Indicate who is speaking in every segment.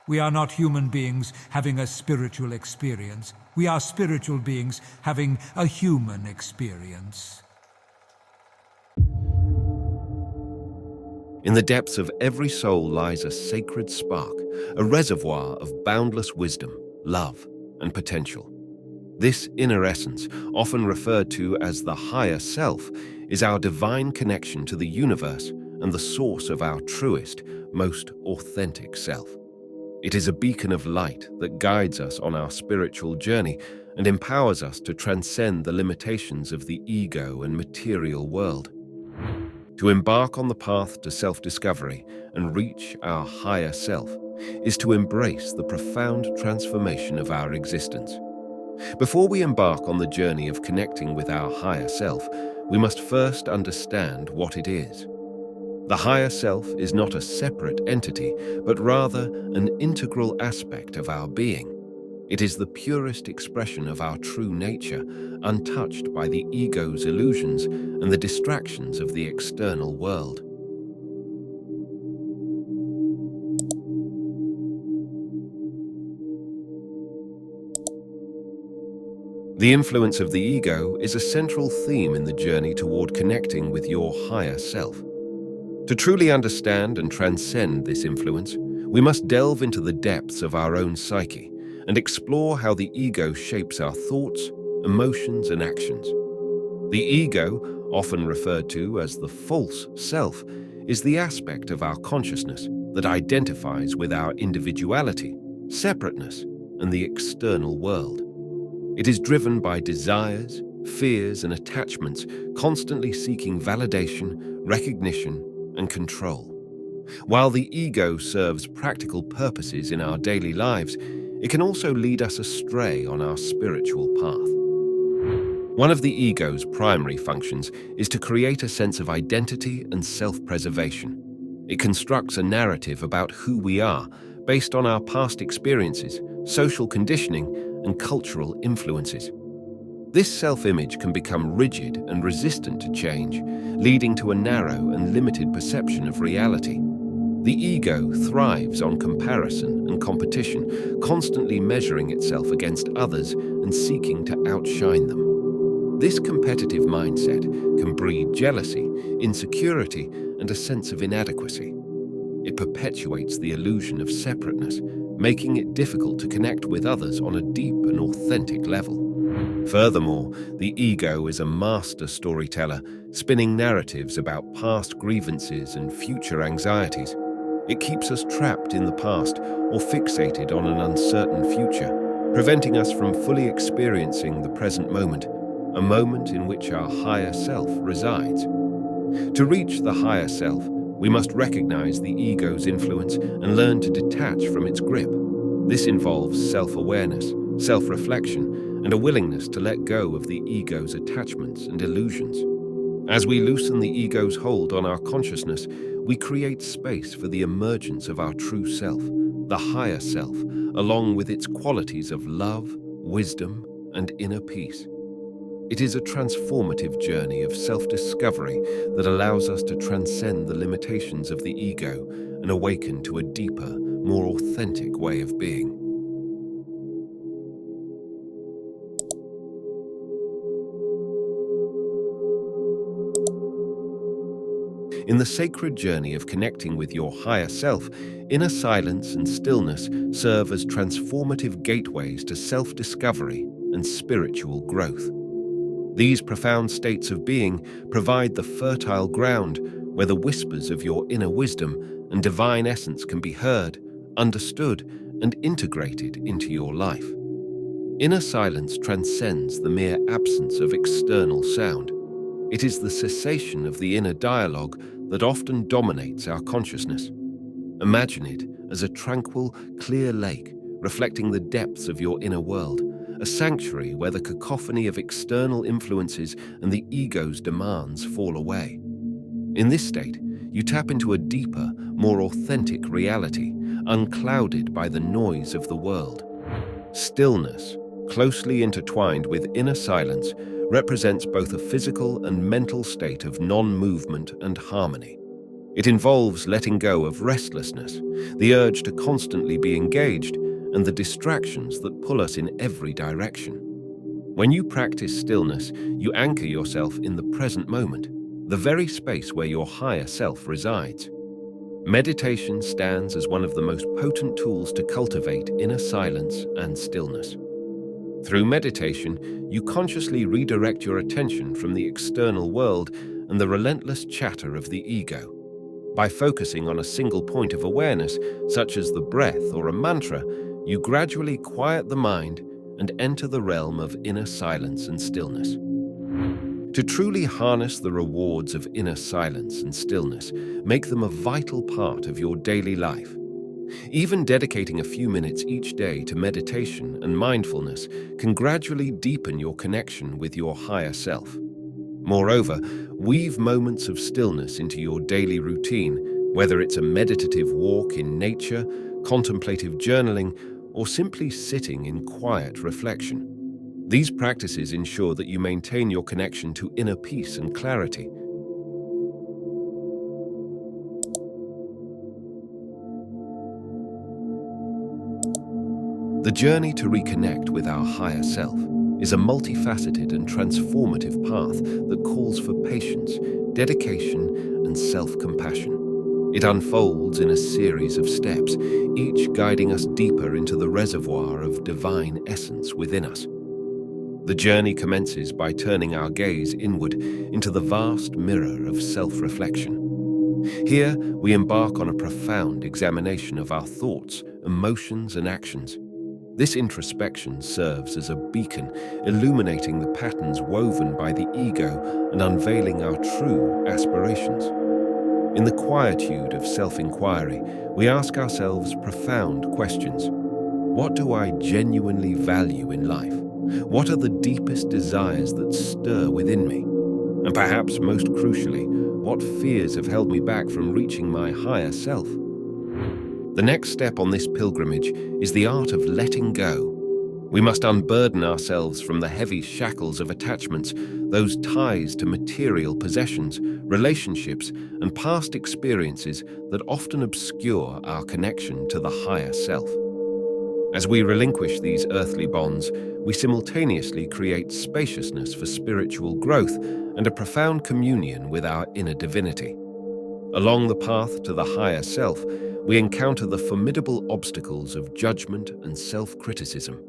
Speaker 1: We are not human beings having a spiritual experience. We are spiritual beings having a human experience.
Speaker 2: In the depths of every soul lies a sacred spark, a reservoir of boundless wisdom, love, and potential. This inner essence, often referred to as the higher self, is our divine connection to the universe and the source of our truest, most authentic self. It is a beacon of light that guides us on our spiritual journey and empowers us to transcend the limitations of the ego and material world. To embark on the path to self-discovery and reach our higher self is to embrace the profound transformation of our existence. Before we embark on the journey of connecting with our higher self, we must first understand what it is. The higher self is not a separate entity, but rather an integral aspect of our being. It is the purest expression of our true nature, untouched by the ego's illusions and the distractions of the external world. The influence of the ego is a central theme in the journey toward connecting with your higher self. To truly understand and transcend this influence, we must delve into the depths of our own psyche and explore how the ego shapes our thoughts, emotions, and actions. The ego, often referred to as the false self, is the aspect of our consciousness that identifies with our individuality, separateness, and the external world. It is driven by desires, fears, and attachments, constantly seeking validation, recognition, and control. While the ego serves practical purposes in our daily lives, it can also lead us astray on our spiritual path. One of the ego's primary functions is to create a sense of identity and self-preservation. It constructs a narrative about who we are based on our past experiences, social conditioning, and cultural influences. This self-image can become rigid and resistant to change, leading to a narrow and limited perception of reality. The ego thrives on comparison and competition, constantly measuring itself against others and seeking to outshine them. This competitive mindset can breed jealousy, insecurity, and a sense of inadequacy. It perpetuates the illusion of separateness, making it difficult to connect with others on a deep and authentic level. Furthermore, the ego is a master storyteller, spinning narratives about past grievances and future anxieties. It keeps us trapped in the past or fixated on an uncertain future, preventing us from fully experiencing the present moment, a moment in which our higher self resides. To reach the higher self, we must recognize the ego's influence and learn to detach from its grip. This involves self-awareness, self-reflection, and a willingness to let go of the ego's attachments and illusions. As we loosen the ego's hold on our consciousness, we create space for the emergence of our true self, the higher self, along with its qualities of love, wisdom, and inner peace. It is a transformative journey of self-discovery that allows us to transcend the limitations of the ego and awaken to a deeper, more authentic way of being. In the sacred journey of connecting with your higher self, inner silence and stillness serve as transformative gateways to self-discovery and spiritual growth. These profound states of being provide the fertile ground where the whispers of your inner wisdom and divine essence can be heard, understood, and integrated into your life. Inner silence transcends the mere absence of external sound. It is the cessation of the inner dialogue that often dominates our consciousness. Imagine it as a tranquil, clear lake reflecting the depths of your inner world, a sanctuary where the cacophony of external influences and the ego's demands fall away. In this state, you tap into a deeper, more authentic reality, unclouded by the noise of the world. Stillness, closely intertwined with inner silence, represents both a physical and mental state of non-movement and harmony. It involves letting go of restlessness, the urge to constantly be engaged, and the distractions that pull us in every direction. When you practice stillness, you anchor yourself in the present moment, the very space where your higher self resides. Meditation stands as one of the most potent tools to cultivate inner silence and stillness. Through meditation, you consciously redirect your attention from the external world and the relentless chatter of the ego. By focusing on a single point of awareness, such as the breath or a mantra, you gradually quiet the mind and enter the realm of inner silence and stillness. To truly harness the rewards of inner silence and stillness, make them a vital part of your daily life. Even dedicating a few minutes each day to meditation and mindfulness can gradually deepen your connection with your higher self. Moreover, weave moments of stillness into your daily routine, whether it's a meditative walk in nature, contemplative journaling, or simply sitting in quiet reflection. These practices ensure that you maintain your connection to inner peace and clarity. The journey to reconnect with our higher self is a multifaceted and transformative path that calls for patience, dedication, and self-compassion. It unfolds in a series of steps, each guiding us deeper into the reservoir of divine essence within us. The journey commences by turning our gaze inward into the vast mirror of self-reflection. Here, we embark on a profound examination of our thoughts, emotions, and actions. This introspection serves as a beacon, illuminating the patterns woven by the ego and unveiling our true aspirations. In the quietude of self-inquiry, we ask ourselves profound questions. What do I genuinely value in life? What are the deepest desires that stir within me? And perhaps most crucially, what fears have held me back from reaching my higher self? The next step on this pilgrimage is the art of letting go. We must unburden ourselves from the heavy shackles of attachments, those ties to material possessions, relationships, and past experiences that often obscure our connection to the higher self. As we relinquish these earthly bonds, we simultaneously create spaciousness for spiritual growth and a profound communion with our inner divinity. Along the path to the higher self, we encounter the formidable obstacles of judgment and self-criticism.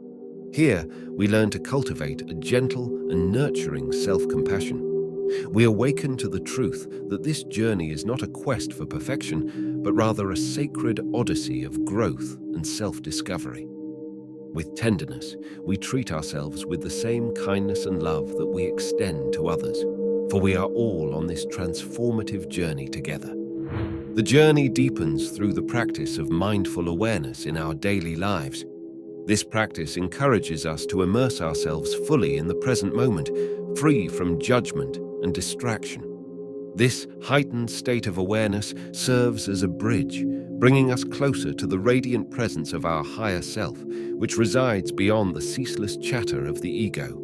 Speaker 2: Here, we learn to cultivate a gentle and nurturing self-compassion. We awaken to the truth that this journey is not a quest for perfection, but rather a sacred odyssey of growth and self-discovery. With tenderness, we treat ourselves with the same kindness and love that we extend to others, for we are all on this transformative journey together. The journey deepens through the practice of mindful awareness in our daily lives. This practice encourages us to immerse ourselves fully in the present moment, free from judgment and distraction. This heightened state of awareness serves as a bridge, bringing us closer to the radiant presence of our higher self, which resides beyond the ceaseless chatter of the ego.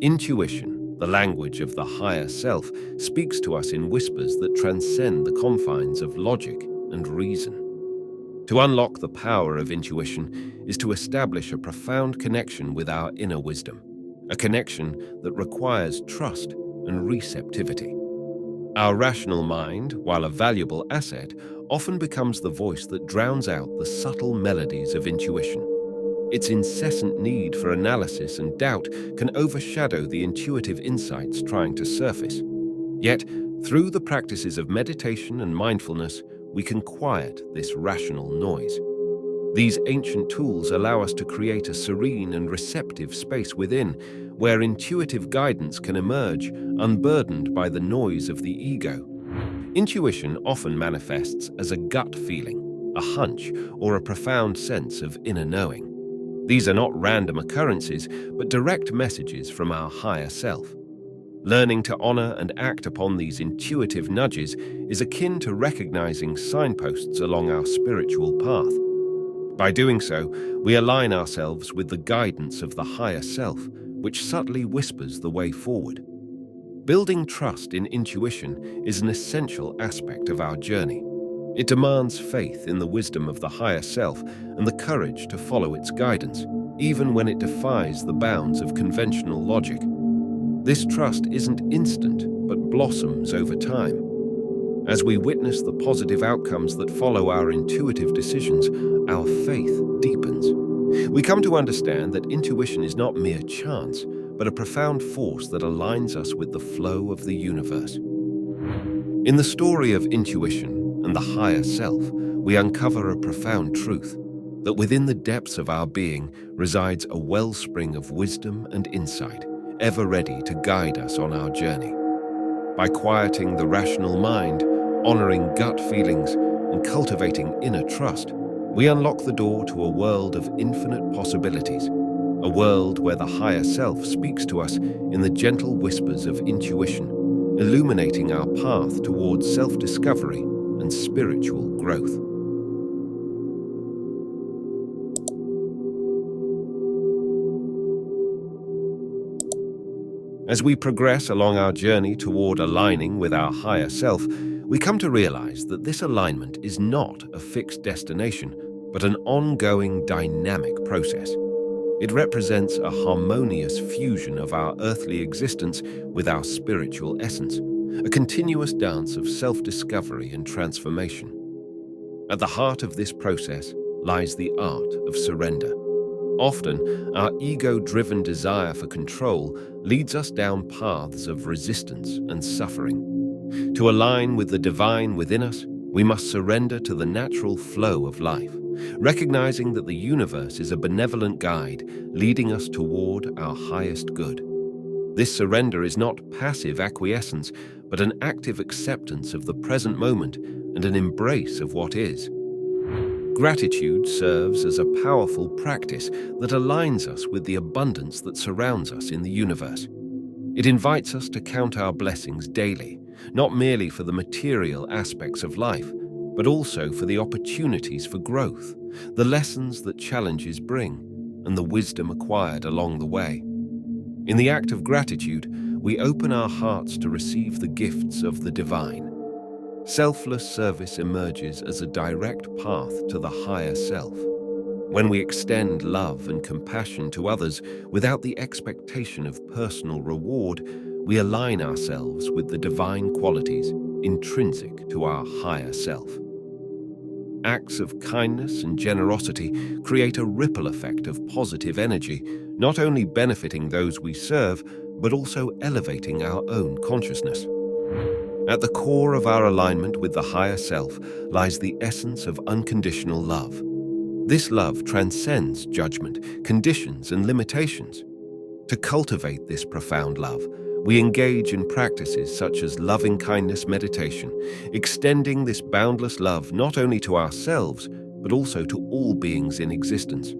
Speaker 2: Intuition, the language of the higher self, speaks to us in whispers that transcend the confines of logic and reason. To unlock the power of intuition is to establish a profound connection with our inner wisdom, a connection that requires trust and receptivity. Our rational mind, while a valuable asset, often becomes the voice that drowns out the subtle melodies of intuition. Its incessant need for analysis and doubt can overshadow the intuitive insights trying to surface. Yet, through the practices of meditation and mindfulness, we can quiet this rational noise. These ancient tools allow us to create a serene and receptive space within, where intuitive guidance can emerge, unburdened by the noise of the ego. Intuition often manifests as a gut feeling, a hunch, or a profound sense of inner knowing. These are not random occurrences, but direct messages from our higher self. Learning to honor and act upon these intuitive nudges is akin to recognizing signposts along our spiritual path. By doing so, we align ourselves with the guidance of the higher self, which subtly whispers the way forward. Building trust in intuition is an essential aspect of our journey. It demands faith in the wisdom of the higher self and the courage to follow its guidance, even when it defies the bounds of conventional logic. This trust isn't instant, but blossoms over time. As we witness the positive outcomes that follow our intuitive decisions, our faith deepens. We come to understand that intuition is not mere chance, but a profound force that aligns us with the flow of the universe. In the story of intuition and the higher self, we uncover a profound truth, that within the depths of our being resides a wellspring of wisdom and insight, ever ready to guide us on our journey. By quieting the rational mind, honoring gut feelings, and cultivating inner trust, we unlock the door to a world of infinite possibilities, a world where the higher self speaks to us in the gentle whispers of intuition, illuminating our path towards self-discovery and spiritual growth. As we progress along our journey toward aligning with our higher self, we come to realize that this alignment is not a fixed destination, but an ongoing dynamic process. It represents a harmonious fusion of our earthly existence with our spiritual essence, a continuous dance of self-discovery and transformation. At the heart of this process lies the art of surrender. Often, our ego-driven desire for control leads us down paths of resistance and suffering. To align with the divine within us, we must surrender to the natural flow of life, recognizing that the universe is a benevolent guide leading us toward our highest good. This surrender is not passive acquiescence, but an active acceptance of the present moment and an embrace of what is. Gratitude serves as a powerful practice that aligns us with the abundance that surrounds us in the universe. It invites us to count our blessings daily, not merely for the material aspects of life, but also for the opportunities for growth, the lessons that challenges bring, and the wisdom acquired along the way. In the act of gratitude, we open our hearts to receive the gifts of the divine. Selfless service emerges as a direct path to the higher self. When we extend love and compassion to others without the expectation of personal reward, we align ourselves with the divine qualities intrinsic to our higher self. Acts of kindness and generosity create a ripple effect of positive energy, not only benefiting those we serve, but also elevating our own consciousness. At the core of our alignment with the higher self lies the essence of unconditional love. This love transcends judgment, conditions, and limitations. To cultivate this profound love, we engage in practices such as loving-kindness meditation, extending this boundless love not only to ourselves, but also to all beings in existence.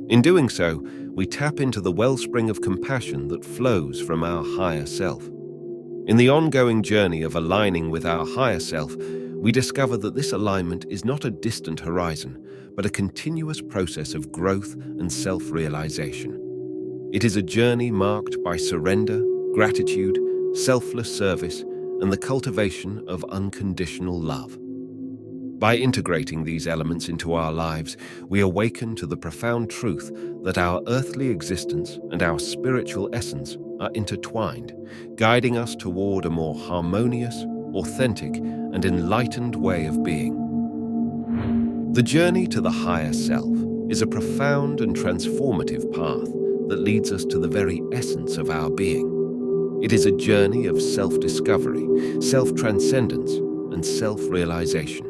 Speaker 2: In doing so, we tap into the wellspring of compassion that flows from our higher self. In the ongoing journey of aligning with our higher self, we discover that this alignment is not a distant horizon, but a continuous process of growth and self-realization. It is a journey marked by surrender, gratitude, selfless service, and the cultivation of unconditional love. By integrating these elements into our lives, we awaken to the profound truth that our earthly existence and our spiritual essence are intertwined, guiding us toward a more harmonious, authentic, and enlightened way of being. The journey to the higher self is a profound and transformative path that leads us to the very essence of our being. It is a journey of self-discovery, self-transcendence, and self-realization.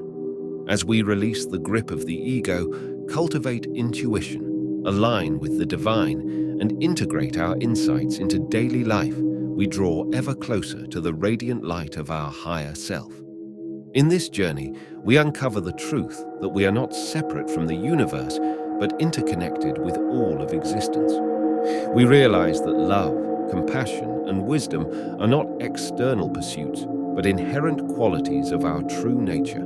Speaker 2: As we release the grip of the ego, cultivate intuition, align with the divine, and integrate our insights into daily life, we draw ever closer to the radiant light of our higher self. In this journey, we uncover the truth that we are not separate from the universe, but interconnected with all of existence. We realize that love, compassion, and wisdom are not external pursuits, but inherent qualities of our true nature.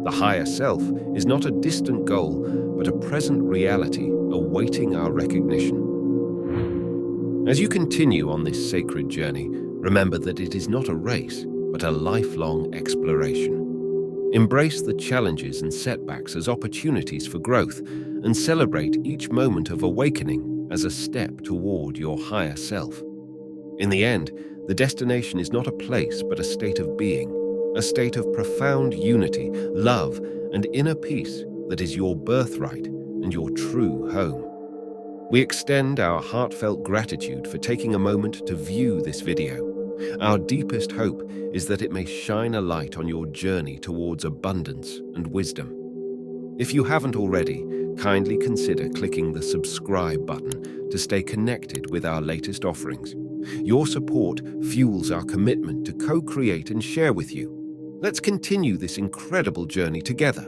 Speaker 2: The higher self is not a distant goal, but a present reality awaiting our recognition. As you continue on this sacred journey, remember that it is not a race, but a lifelong exploration. Embrace the challenges and setbacks as opportunities for growth, and celebrate each moment of awakening as a step toward your higher self. In the end, the destination is not a place but a state of being, a state of profound unity, love, and inner peace that is your birthright and your true home. We extend our heartfelt gratitude for taking a moment to view this video. Our deepest hope is that it may shine a light on your journey towards abundance and wisdom. If you haven't already, kindly consider clicking the subscribe button to stay connected with our latest offerings. Your support fuels our commitment to co-create and share with you. Let's continue this incredible journey together.